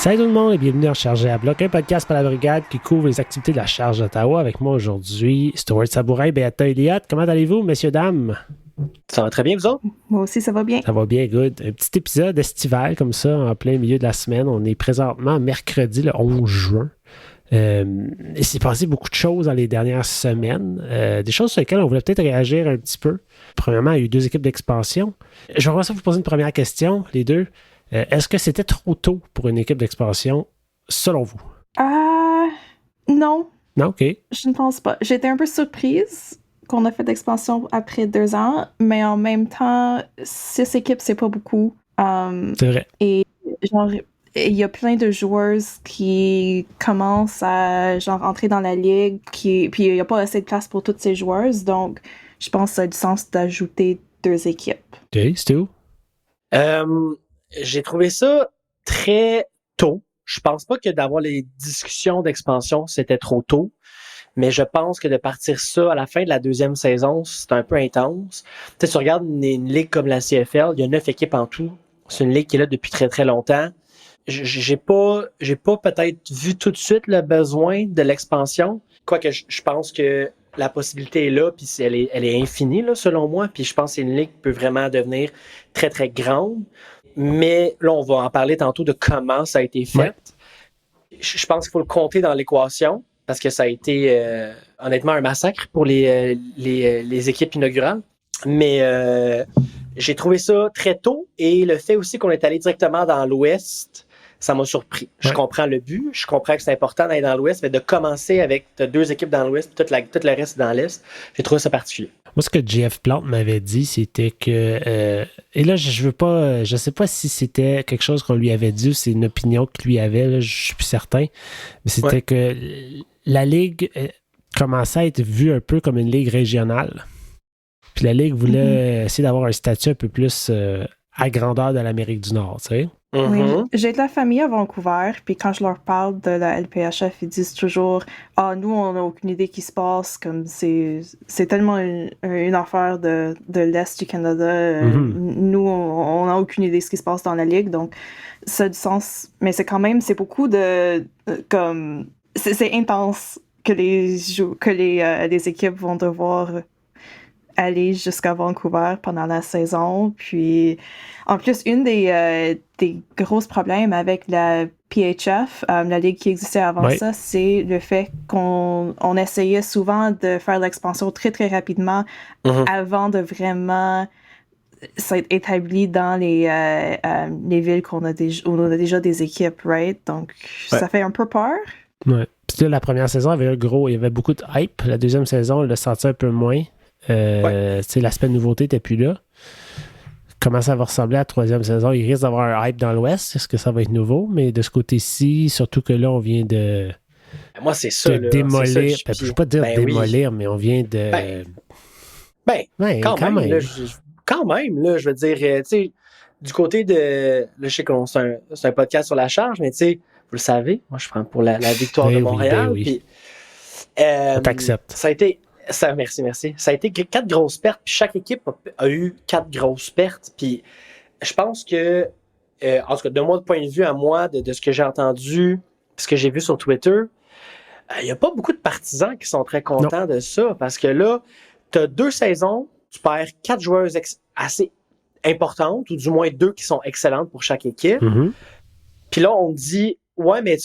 Salut tout le monde et bienvenue en Chargé à bloc, un podcast par la brigade qui couvre les activités de la Charge d'Ottawa. Avec moi aujourd'hui, Stuart Sabourin, Beata Elliott. Comment allez-vous, messieurs, dames? Ça va très bien, vous autres? Moi aussi, ça va bien. Ça va bien, good. Un petit épisode estival comme ça, en plein milieu de la semaine. On est présentement mercredi, le 11 juin. Il s'est passé beaucoup de choses dans les dernières semaines. Des choses sur lesquelles on voulait peut-être réagir un petit peu. Premièrement, il y a eu 2 équipes d'expansion. Je vais vous poser une première question, les deux. Est-ce que c'était trop tôt pour une équipe d'expansion, selon vous? Non. Non, OK. Je ne pense pas. J'étais un peu surprise qu'on a fait d'expansion après 2 ans, mais en même temps, 6 équipes, c'est pas beaucoup. C'est vrai. Et genre, il y a plein de joueurs qui commencent à genre entrer dans la ligue, puis il n'y a pas assez de place pour tous ces joueurs, donc je pense que ça a du sens d'ajouter 2 équipes. OK, c'est où? J'ai trouvé ça très tôt. Je pense pas que d'avoir les discussions d'expansion, c'était trop tôt. Mais je pense que de partir ça à la fin de la 2e saison, c'est un peu intense. Tu sais, tu regardes une ligue comme la CFL, il y a 9 équipes en tout. C'est une ligue qui est là depuis très, très longtemps. J'ai pas peut-être vu tout de suite le besoin de l'expansion. Quoique je pense que la possibilité est là, puis elle est infinie, là, selon moi. Puis je pense que c'est une ligue qui peut vraiment devenir très, très grande. Mais là, on va en parler tantôt de comment ça a été fait. Ouais. Je pense qu'il faut le compter dans l'équation parce que ça a été honnêtement un massacre pour les équipes inaugurales. Mais j'ai trouvé ça très tôt et le fait aussi qu'on est allé directement dans l'Ouest, ça m'a surpris. Je comprends le but, je comprends que c'est important d'aller dans l'Ouest, mais de commencer avec 2 équipes dans l'Ouest puis tout le reste dans l'Est, j'ai trouvé ça particulier. Moi, ce que Jeff Plante m'avait dit, c'était que... et là, je sais pas si c'était quelque chose qu'on lui avait dit ou c'est une opinion qu'il lui avait, là, je suis plus certain, mais c'était que la Ligue commençait à être vue un peu comme une Ligue régionale. Puis la Ligue voulait essayer d'avoir un statut un peu plus à grandeur de l'Amérique du Nord, tu sais. Oui, j'ai de la famille à Vancouver, puis quand je leur parle de la LPHF, ils disent toujours « Ah, nous, on n'a aucune idée qui se passe, comme c'est tellement une affaire de l'Est du Canada. Nous, on n'a aucune idée de ce qui se passe dans la Ligue, donc ça a du sens. Mais c'est quand même, c'est beaucoup de... comme c'est intense que les équipes vont devoir aller jusqu'à Vancouver pendant la saison. Puis, en plus, une des gros problèmes avec la PHF, la ligue qui existait avant ça, c'est le fait qu'on essayait souvent de faire l'expansion très, très rapidement avant de vraiment s'être établi dans les villes où on a déjà des équipes, right? Donc, ça fait un peu peur. Ouais. Puis là, la première saison, il y avait beaucoup de hype. La 2e saison, on l'a senti un peu moins. L'aspect de nouveauté n'était plus là. Comment ça va ressembler à la 3e saison? Il risque d'avoir un hype dans l'Ouest. Est-ce que ça va être nouveau? Mais de ce côté-ci, surtout que là, on vient de... Moi, c'est ça. Démolir. C'est ça, je ne veux pas dire démolir, mais on vient de... quand même. Là, je veux dire, tu sais, du côté de... Là, je sais que c'est un podcast sur la charge, mais tu sais, vous le savez, moi, je prends pour la victoire de Montréal. Oui. Puis, on t'accepte. Merci. Ça a été 4 grosses pertes, puis chaque équipe a eu 4 grosses pertes. Puis je pense que, en tout cas, de mon point de vue à moi, de ce que j'ai entendu, ce que j'ai vu sur Twitter, il n'y a pas beaucoup de partisans qui sont très contents de ça, parce que là, tu as 2 saisons, tu perds 4 joueuses assez importantes, ou du moins 2 qui sont excellentes pour chaque équipe. Puis là, on dit, ouais, mais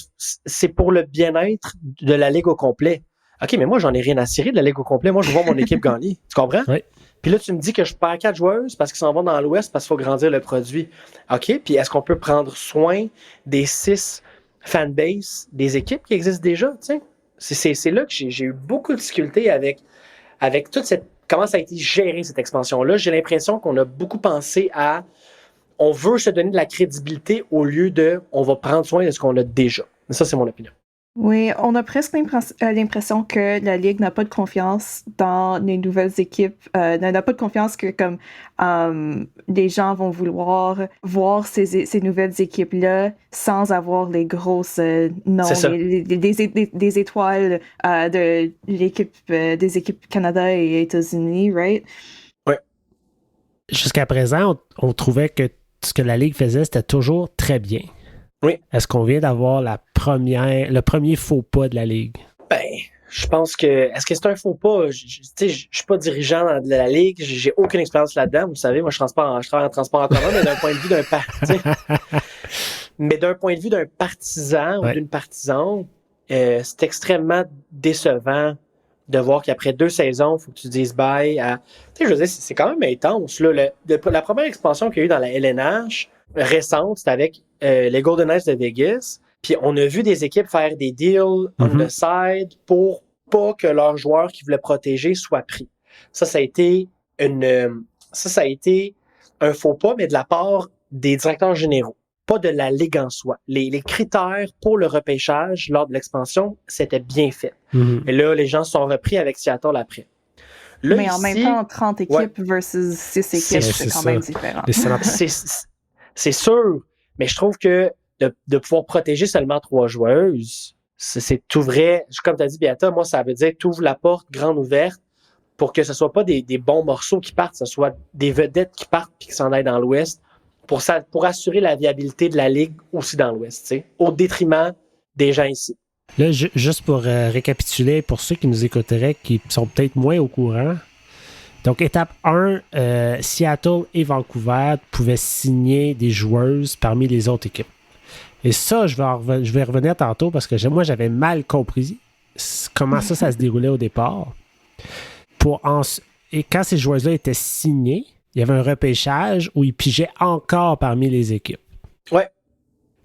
c'est pour le bien-être de la Ligue au complet. OK, mais moi, j'en ai rien à cirer de la Ligue au complet. Moi, je vois mon équipe gagner. Tu comprends? Oui. Puis là, tu me dis que je perds 4 joueuses parce qu'ils s'en vont dans l'Ouest parce qu'il faut grandir le produit. OK, puis est-ce qu'on peut prendre soin des 6 fanbases des équipes qui existent déjà? Tu sais? C'est là que j'ai eu beaucoup de difficultés avec toute comment ça a été géré, cette expansion-là. J'ai l'impression qu'on a beaucoup pensé à on veut se donner de la crédibilité au lieu de on va prendre soin de ce qu'on a déjà. Mais ça, c'est mon opinion. Oui, on a presque l'impression que la Ligue n'a pas de confiance dans les nouvelles équipes, n'a pas de confiance que comme les gens vont vouloir voir ces nouvelles équipes-là sans avoir les grosses noms, des étoiles de l'équipe des équipes Canada et États-Unis, right? Oui. Jusqu'à présent, on trouvait que ce que la Ligue faisait, c'était toujours très bien. Oui. Est-ce qu'on vient d'avoir le premier faux pas de la Ligue? Ben, je pense que... Est-ce que c'est un faux pas? Je suis pas dirigeant de la Ligue, j'ai aucune expérience là-dedans. Vous savez, moi, je travaille en transport en commun, mais d'un point de vue d'un point de vue d'un partisan ou d'une partisane, c'est extrêmement décevant de voir qu'après 2 saisons, il faut que tu dises bye à... Tu sais, je veux dire, c'est quand même intense. Là. La première expansion qu'il y a eu dans la LNH récente, c'était avec les Golden Knights de Vegas. Puis on a vu des équipes faire des deals on the side pour pas que leurs joueurs qui voulaient protéger soient pris. Ça a été un faux pas, mais de la part des directeurs généraux, pas de la Ligue en soi. Les critères pour le repêchage lors de l'expansion, c'était bien fait. Et là, les gens se sont repris avec Seattle après. Là, mais en même temps, 30 équipes versus 6 équipes, c'est quand même différent. C'est sûr, mais je trouve que de pouvoir protéger seulement 3 joueuses, c'est tout vrai. Comme tu as dit, Beata, moi, ça veut dire que tu ouvres la porte grande ouverte pour que ce soit pas des bons morceaux qui partent, ce soit des vedettes qui partent et qui s'en aillent dans l'Ouest pour assurer la viabilité de la Ligue aussi dans l'Ouest, au détriment des gens ici. Là, juste pour récapituler, pour ceux qui nous écouteraient, qui sont peut-être moins au courant, donc étape 1, Seattle et Vancouver pouvaient signer des joueuses parmi les autres équipes. Et ça, je vais revenir tantôt parce que moi, j'avais mal compris comment ça se déroulait au départ. Et quand ces joueuses-là étaient signés, il y avait un repêchage où ils pigeaient encore parmi les équipes. Ouais.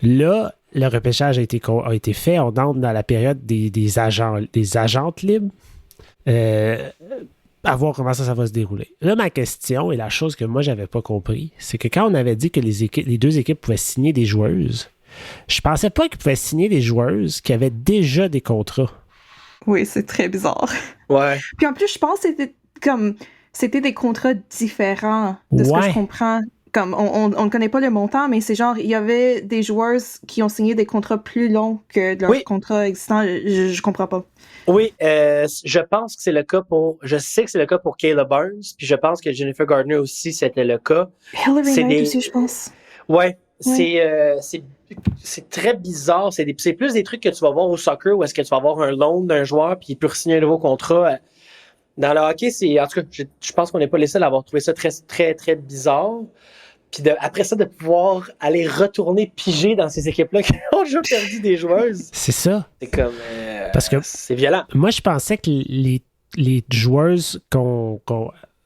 Là, le repêchage a été fait. On entre dans la période des agentes libres. À voir comment ça va se dérouler. Là, ma question et la chose que moi, j'avais pas compris, c'est que quand on avait dit que les 2 équipes pouvaient signer des joueuses, je pensais pas qu'ils pouvaient signer des joueuses qui avaient déjà des contrats. Oui, c'est très bizarre. Ouais. Puis en plus, je pense que c'était des contrats différents de ce que je comprends. Comme on ne connaît pas le montant, mais c'est genre, il y avait des joueurs qui ont signé des contrats plus longs que leurs contrats existants. Je comprends pas. Oui, je pense que c'est le cas je sais que c'est le cas pour Kayla Burns, puis je pense que Jennifer Gardner aussi, c'était le cas. Hillary Knight aussi, je pense. Ouais. C'est très bizarre. C'est plus des trucs que tu vas voir au soccer où est-ce que tu vas avoir un loan d'un joueur puis il peut signer un nouveau contrat. Dans le hockey, en tout cas, je pense qu'on n'est pas les seuls à avoir trouvé ça très, très, très bizarre. Puis après ça, de pouvoir aller retourner piger dans ces équipes-là qui ont déjà perdu des joueuses. C'est ça. C'est comme... Parce que c'est violent. Moi, je pensais que les joueuses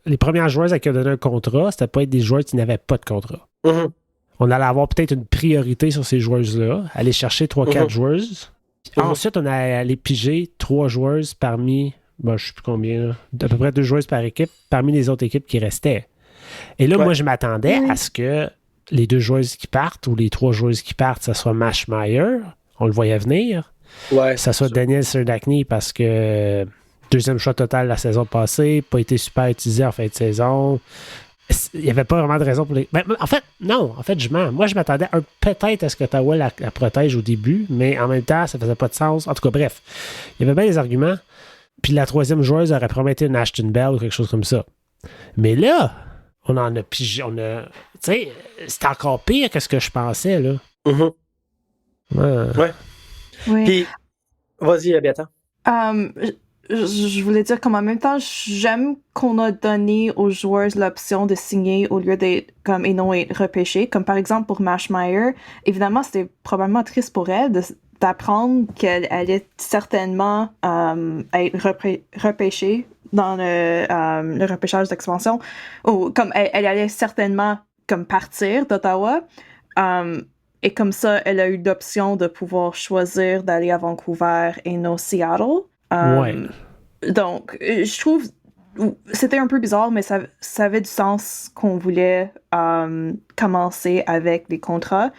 les premières joueuses à qui on donné un contrat, c'était pas être des joueuses qui n'avaient pas de contrat. Mm-hmm. On allait avoir peut-être une priorité sur ces joueuses-là, aller chercher 3-4 joueuses. Ensuite, on allait aller piger 3 joueuses parmi, je ne sais plus combien, à peu près 2 joueuses par équipe, parmi les autres équipes qui restaient. Et là, moi, je m'attendais à ce que les 2 joueuses qui partent ou les 3 joueuses qui partent, ça soit Mashmeyer, on le voyait venir. Ouais, ça soit Daniel Serdachny parce que 2e choix total la saison passée, pas été super utilisé en fin de saison. Il n'y avait pas vraiment de raison pour les... en fait, non. En fait, moi, je m'attendais peut-être à ce que Ottawa la protège au début, mais en même temps, ça faisait pas de sens. En tout cas, bref, il y avait bien des arguments. Puis la 3e joueuse aurait prometté une Ashton Bell ou quelque chose comme ça. Mais là, on en a pigé. Tu sais, c'est encore pire que ce que je pensais, là. Mm-hmm. Ouais. Oui. Puis, vas-y, Beata. Je voulais dire qu'en même temps, j'aime qu'on a donné aux joueurs l'option de signer au lieu d'être et non être repêchés. Comme par exemple pour Mashmeyer, évidemment, c'était probablement triste pour elle d'apprendre qu'elle allait certainement être repêchée dans le repêchage d'expansion. Ou comme elle allait certainement partir d'Ottawa. Et comme ça, elle a eu l'option de pouvoir choisir d'aller à Vancouver et non Seattle. Donc, je trouve c'était un peu bizarre, mais ça avait du sens qu'on voulait commencer avec des contrats.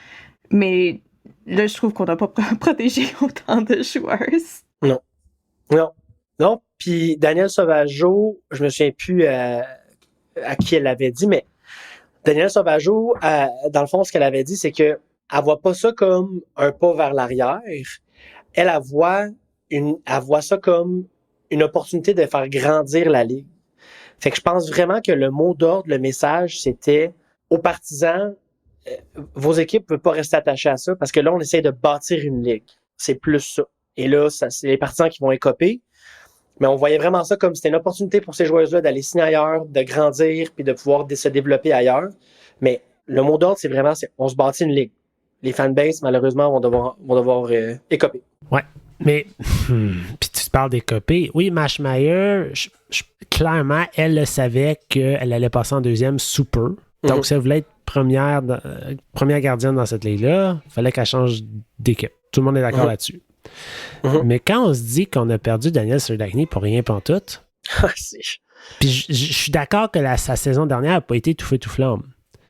Mais là, je trouve qu'on n'a pas protégé autant de joueurs. Non. Puis Daniel Sauvageau, je me souviens plus à qui elle l'avait dit, mais Daniel Sauvageau, dans le fond, ce qu'elle avait dit, c'est que elle voit pas ça comme un pas vers l'arrière. Elle voit ça comme une opportunité de faire grandir la Ligue. Fait que je pense vraiment que le mot d'ordre, le message, c'était aux partisans, vos équipes ne peuvent pas rester attachées à ça parce que là, on essaie de bâtir une ligue. C'est plus ça. Et là, c'est les partisans qui vont écoper. Mais on voyait vraiment ça comme c'était une opportunité pour ces joueuses-là d'aller signer ailleurs, de grandir, puis de pouvoir se développer ailleurs. Mais le mot d'ordre, c'est vraiment, on se bâtit une ligue. Les fanbases, malheureusement, vont devoir écoper. Ouais. Mais, puis tu parles d'écoper. Oui, Maschmeyer, clairement, elle le savait qu'elle allait passer en deuxième sous peu. Donc, si elle voulait être première gardienne dans cette ligue-là, il fallait qu'elle change d'équipe. Tout le monde est d'accord là-dessus. Mais quand on se dit qu'on a perdu Danielle Serdachny pour rien pantoute, puis je suis d'accord que sa saison dernière n'a pas été tout feu tout flamme.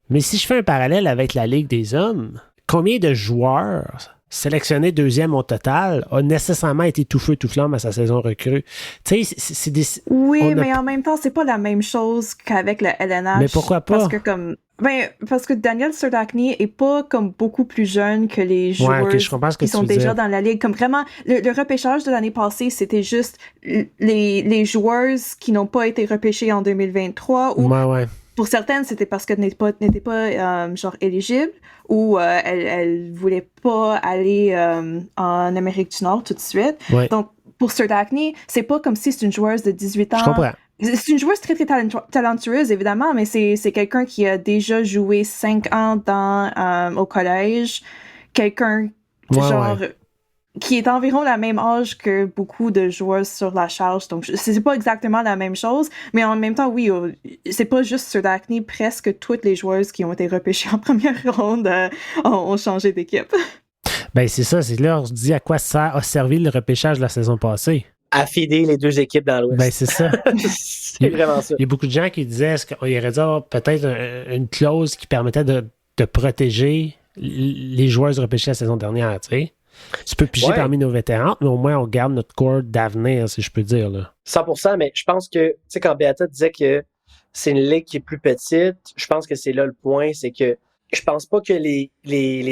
Mais si je fais un parallèle avec la Ligue des hommes, combien de joueurs sélectionné deuxième au total a nécessairement été tout feu tout flamme à sa saison recrue. Tu sais, c'est des... Oui, mais en même temps, c'est pas la même chose qu'avec le LNH. Mais pourquoi pas? Parce que Danielle Serdachny est pas comme beaucoup plus jeune que les joueurs qui sont déjà dans la ligue. Comme vraiment, le repêchage de l'année passée, c'était juste les joueurs qui n'ont pas été repêchés en 2023 ou pour certaines, c'était parce qu'elles n'étaient pas genre éligibles ou elle voulait pas aller en Amérique du Nord tout de suite. Ouais. Donc, pour Serdachny, c'est pas comme si c'est une joueuse de 18 ans. Je comprends. C'est une joueuse très, très talentueuse, évidemment, mais c'est quelqu'un qui a déjà joué 5 ans au collège. Quelqu'un, qui est environ la même âge que beaucoup de joueuses sur la charge. Donc, c'est pas exactement la même chose, mais en même temps, oui, c'est pas juste Serdachny. Presque toutes les joueuses qui ont été repêchées en première ronde ont changé d'équipe. Ben, c'est ça. C'est là, on se dit à quoi ça a servi le repêchage de la saison passée. À fider les deux équipes dans l'Ouest. Ben, c'est ça. C'est vraiment ça. Il y a beaucoup de gens qui disaient qu'il aurait dû avoir peut-être une clause qui permettait de protéger les joueuses repêchées la saison dernière, tu sais. Tu peux piger parmi nos vétérans, mais au moins on garde notre corps d'avenir, si je peux dire. Là. 100%, mais je pense que, tu sais, quand Beata disait que c'est une ligue qui est plus petite, je pense que c'est là le point, c'est que je pense pas que les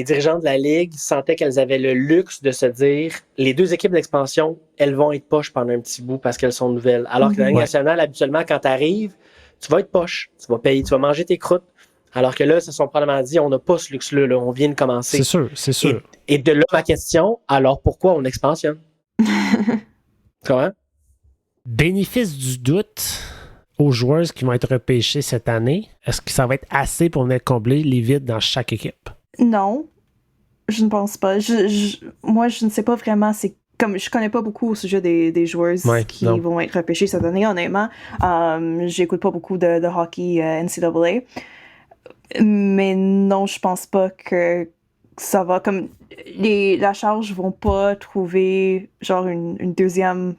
dirigeants de la ligue sentaient qu'elles avaient le luxe de se dire les deux équipes d'expansion, elles vont être poches pendant un petit bout parce qu'elles sont nouvelles. Alors que la Ligue nationale, habituellement, quand tu arrives, tu vas être poche, tu vas payer, tu vas manger tes croûtes. Alors que là, ils se sont probablement dit, on n'a pas ce luxe-là, là, on vient de commencer. C'est sûr. Et de là, ma question, alors pourquoi on expansionne? Comment? Bénéfice du doute aux joueurs qui vont être repêchés cette année, est-ce que ça va être assez pour venir combler les vides dans chaque équipe? Non, je ne pense pas. Moi, je ne sais pas vraiment, comme je connais pas beaucoup au sujet des joueurs qui vont être repêchés cette année, honnêtement. J'écoute pas beaucoup de hockey NCAA. Mais non, je pense pas que ça va comme la charge vont pas trouver genre une deuxième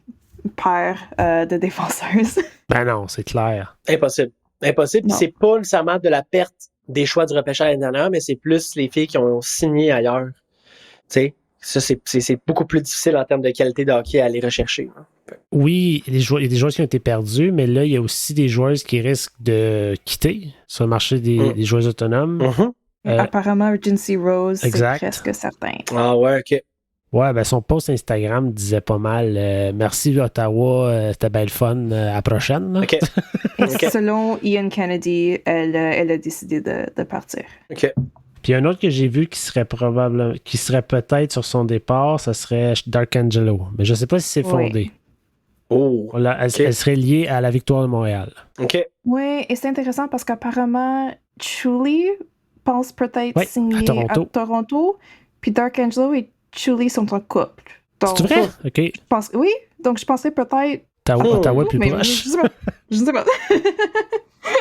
paire de défenseuses. Ben non, c'est clair. Impossible. Puis c'est pas nécessairement de la perte des choix du repêchage à l'intérieur, mais c'est plus les filles qui ont signé ailleurs. Tu sais, ça c'est beaucoup plus difficile en termes de qualité de hockey à aller rechercher. Hein. Oui, il y a des joueurs qui ont été perdus, mais là, il y a aussi des joueurs qui risquent de quitter sur le marché des joueurs autonomes. Apparemment, Urgency Rose, exact. C'est presque certain. Ah ouais, OK. Ouais, ben son post Instagram disait pas mal merci Ottawa, c'était bien le fun, à la prochaine. OK. Selon Ian Kennedy, elle a décidé de partir. OK. Puis un autre que j'ai vu qui serait peut-être sur son départ, ça serait Dark Angelo. Mais je sais pas si c'est fondé. Oh. Elle serait liée à la victoire de Montréal. OK. Oui, et c'est intéressant parce qu'apparemment, Chuli pense peut-être signer à Toronto. Puis Dark Angelo et Chuli sont en couple. C'est vrai? OK. Oui, donc je pensais peut-être... Ottawa plus proche. Je ne sais pas.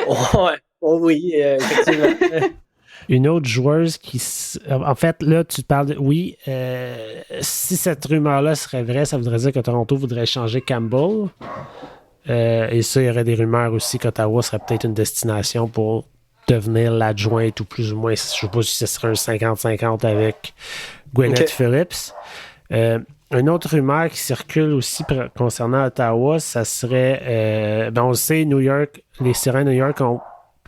Ouais. Oh oui, effectivement. Une autre joueuse qui... En fait, là, tu parles de... Oui, si cette rumeur-là serait vraie, ça voudrait dire que Toronto voudrait changer Campbell. Et ça, il y aurait des rumeurs aussi qu'Ottawa serait peut-être une destination pour devenir l'adjointe ou plus ou moins, je ne sais pas si ce serait un 50-50 avec Gwyneth Phillips. Une autre rumeur qui circule aussi concernant Ottawa, ça serait... on le sait, New York, les Sirènes de New York ont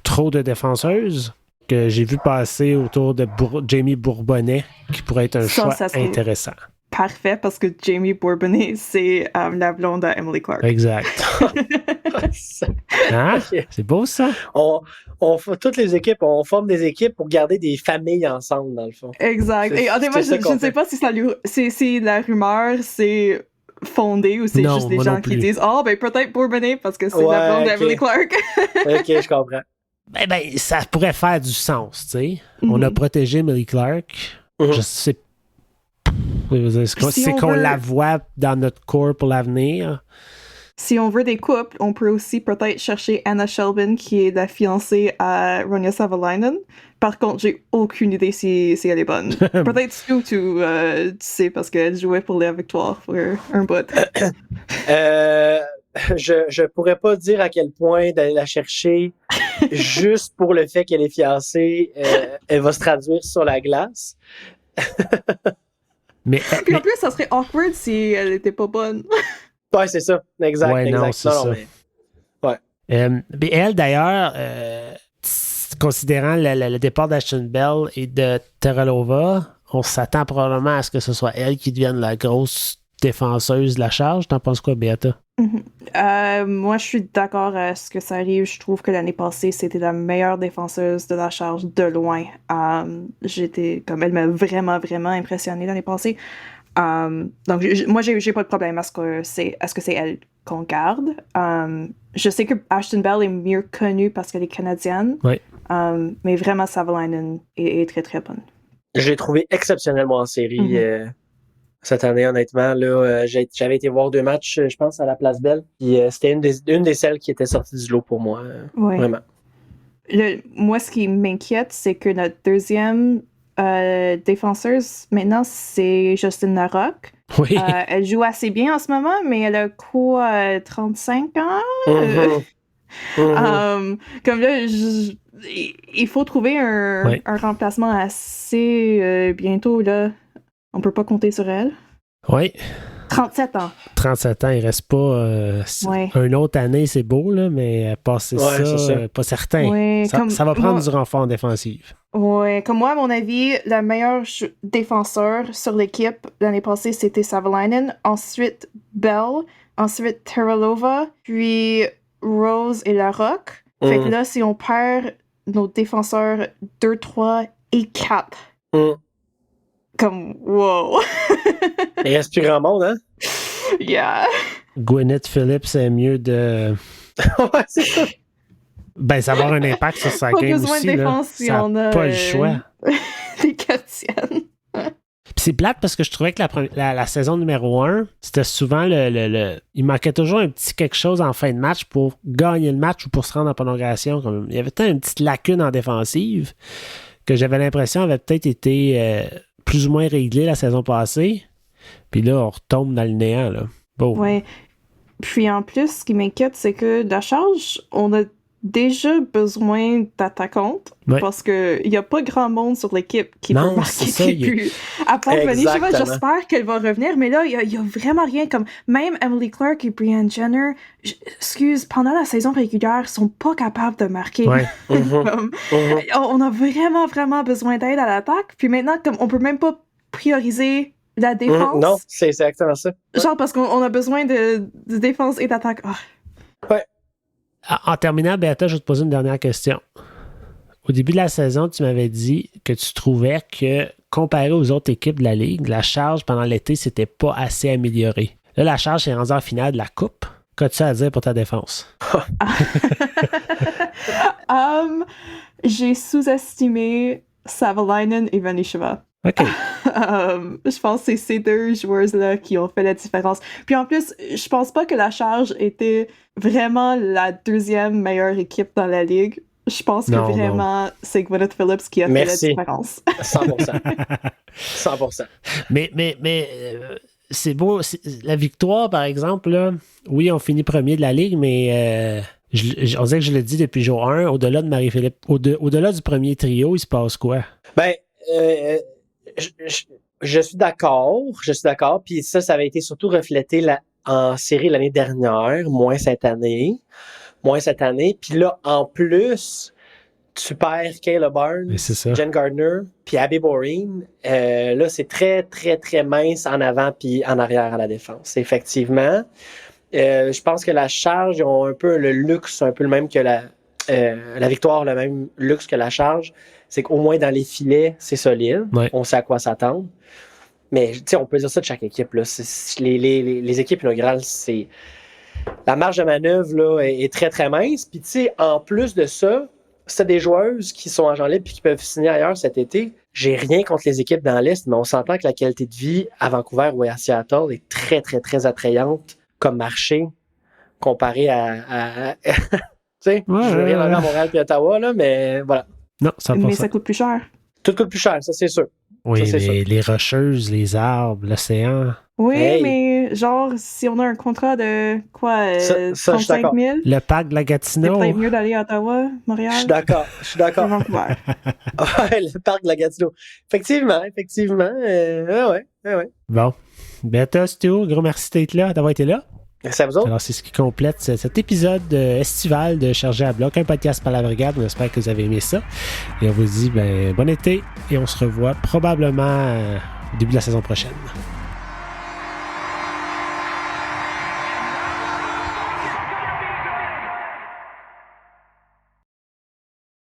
trop de défenseuses que j'ai vu passer autour de Jamie Bourbonnais, qui pourrait être un choix intéressant. parfait parce que Jamie Bourbonnais, c'est la blonde à Emily Clark. Exact. Hein? Ok. C'est beau, ça? Toutes les équipes, on forme des équipes pour garder des familles ensemble, dans le fond. Exact. Et honnêtement, je ne sais pas si la rumeur, c'est fondé ou c'est Non, juste des moi gens non qui plus. disent « Oh, ben peut-être Bourbonnais parce que c'est la blonde d'Emily Clark. » Ok, je comprends. Ben, ça pourrait faire du sens, tu sais. On a protégé Emily Clark. Je sais c'est qu'on la voit dans notre corps pour l'avenir. Si on veut des couples, on peut aussi peut-être chercher Anna Shelby, qui est la fiancée à Ronja Savalainen. Par contre, j'ai aucune idée si elle est bonne. Peut-être Stu, tu sais, parce qu'elle jouait pour la victoire pour un bout. Je pourrais pas dire à quel point d'aller la chercher juste pour le fait qu'elle est fiancée. Elle va se traduire sur la glace. Puis en plus, ça serait awkward si elle était pas bonne. Ouais, c'est ça. Exact. Ouais, exact. non, c'est ça. Ouais. Mais elle, d'ailleurs, considérant le départ d'Ashton Bell et de Terralova, on s'attend probablement à ce que ce soit elle qui devienne la grosse défenseuse de la charge. T'en penses quoi, Beata? Moi, je suis d'accord à ce que ça arrive. Je trouve que l'année passée, c'était la meilleure défenseuse de la charge de loin. Elle m'a vraiment, vraiment impressionnée l'année passée. Donc, moi, j'ai pas de problème à ce que c'est elle qu'on garde. Je sais que Ashton Bell est mieux connue parce qu'elle est canadienne. Oui. Mais vraiment, Savalainen est très, très bonne. Je l'ai trouvé exceptionnellement en série cette année, honnêtement. Là, j'avais été voir 2 matchs, je pense, à la Place Belle. Puis c'était une des celles qui était sortie du lot pour moi. Vraiment. Moi, ce qui m'inquiète, c'est que notre deuxième défenseuse, maintenant, c'est Justine Larocque. Oui. Elle joue assez bien en ce moment, mais elle a quoi, 35 ans? Comme là, il faut trouver un remplacement assez bientôt, là. On peut pas compter sur elle. Oui. 37 ans. 37 ans, il reste pas... Une autre année, c'est beau, là, mais passer ça, pas certain. Ouais, ça va prendre du renfort en défensive. Ouais, comme moi, à mon avis, la meilleure défenseur sur l'équipe l'année passée, c'était Savalainen. Ensuite, Bell. Ensuite, Terralova. Puis Rose et Larocque. Fait que là, si on perd nos défenseurs 2, 3 et 4... Comme, wow! Il reste plus grand monde, hein? Yeah! Gwyneth Phillips, c'est mieux de... Ouais, c'est ça. Ben, ça va avoir un impact sur sa game besoin aussi. De défense, là. si ça on a pas le choix. des Katiennes. Puis c'est plate parce que je trouvais que la saison numéro 1, c'était souvent il manquait toujours un petit quelque chose en fin de match pour gagner le match ou pour se rendre en prolongation. Il y avait peut-être une petite lacune en défensive que j'avais l'impression avait peut-être été plus ou moins réglée la saison passée. Puis là, on retombe dans le néant. Là. Bon. Ouais. Puis en plus, ce qui m'inquiète, c'est que la charge, on a déjà besoin d'attaquantes parce qu'il n'y a pas grand monde sur l'équipe qui peut marquer des buts. À part Vanisheva, j'espère qu'elle va revenir, mais là, il y a vraiment rien comme... Même Emily Clark et Brianne Jenner, pendant la saison régulière, ils sont pas capables de marquer. Ouais. On a vraiment, vraiment besoin d'aide à l'attaque. Puis maintenant, comme on peut même pas prioriser la défense. Non, c'est exactement ça. Genre parce qu'on a besoin de défense et d'attaque. Ouais. En terminant, Beata, je vais te poser une dernière question. Au début de la saison, tu m'avais dit que tu trouvais que, comparé aux autres équipes de la Ligue, la charge pendant l'été, c'était pas assez amélioré. Là, la charge est rendue en finale de la Coupe. Qu'as-tu à dire pour ta défense? J'ai sous-estimé Savalainen et Vanisheva. OK. Je pense que c'est ces deux joueuses-là qui ont fait la différence. Puis en plus, je pense pas que la charge était vraiment la deuxième meilleure équipe dans la Ligue. Je pense que vraiment, c'est Gwyneth Phillips qui a fait la différence. 100%. 100%. Mais c'est beau. La victoire, par exemple, là, oui, on finit premier de la Ligue, mais on dirait que je l'ai dit depuis jour 1, au-delà de Marie-Philippe, au-delà du premier trio, il se passe quoi? Ben, je suis d'accord. Puis ça avait été surtout reflété en série l'année dernière, moins cette année. Puis là, en plus, tu perds Caleb Barnes, Et c'est ça. Jen Gardner, puis Abby Boreen. Là, c'est très, très, très mince en avant puis en arrière à la défense. Effectivement. Je pense que la charge, ils ont un peu le luxe, un peu le même que la victoire, le même luxe que la charge. C'est qu'au moins dans les filets, c'est solide. Ouais. On sait à quoi s'attendre. Mais on peut dire ça de chaque équipe. Là. Les équipes inaugurales, c'est. La marge de manœuvre là, est très, très mince. Puis, en plus de ça, c'est des joueuses qui sont agents libres et qui peuvent signer ailleurs cet été. J'ai rien contre les équipes dans l'Est, mais on s'entend que la qualité de vie à Vancouver ou à Seattle est très, très, très attrayante comme marché comparé à tu sais, je veux rien enlever à Montréal et Ottawa, là, mais voilà. Non, 100%. Mais ça coûte plus cher. Tout coûte plus cher, ça, c'est sûr. Oui, ça, c'est mais les rocheuses, les arbres, l'océan. Oui, Hey. mais genre, si on a un contrat de quoi, Ça, je suis 35 d'accord. 000, Le parc de la c'est Gatineau. peut-être mieux d'aller à Ottawa, Montréal, Je suis d'accord. ou Vancouver. Ouais, le parc de la Gatineau. Effectivement. Ouais. Bon. Beta, c'était où? Gros merci d'être là, d'avoir été là. C'est à vous autres. Alors, c'est ce qui complète cet épisode estival de Chargé à bloc, un podcast par la brigade. On espère que vous avez aimé ça. Et on vous dit bon été et on se revoit probablement au début de la saison prochaine.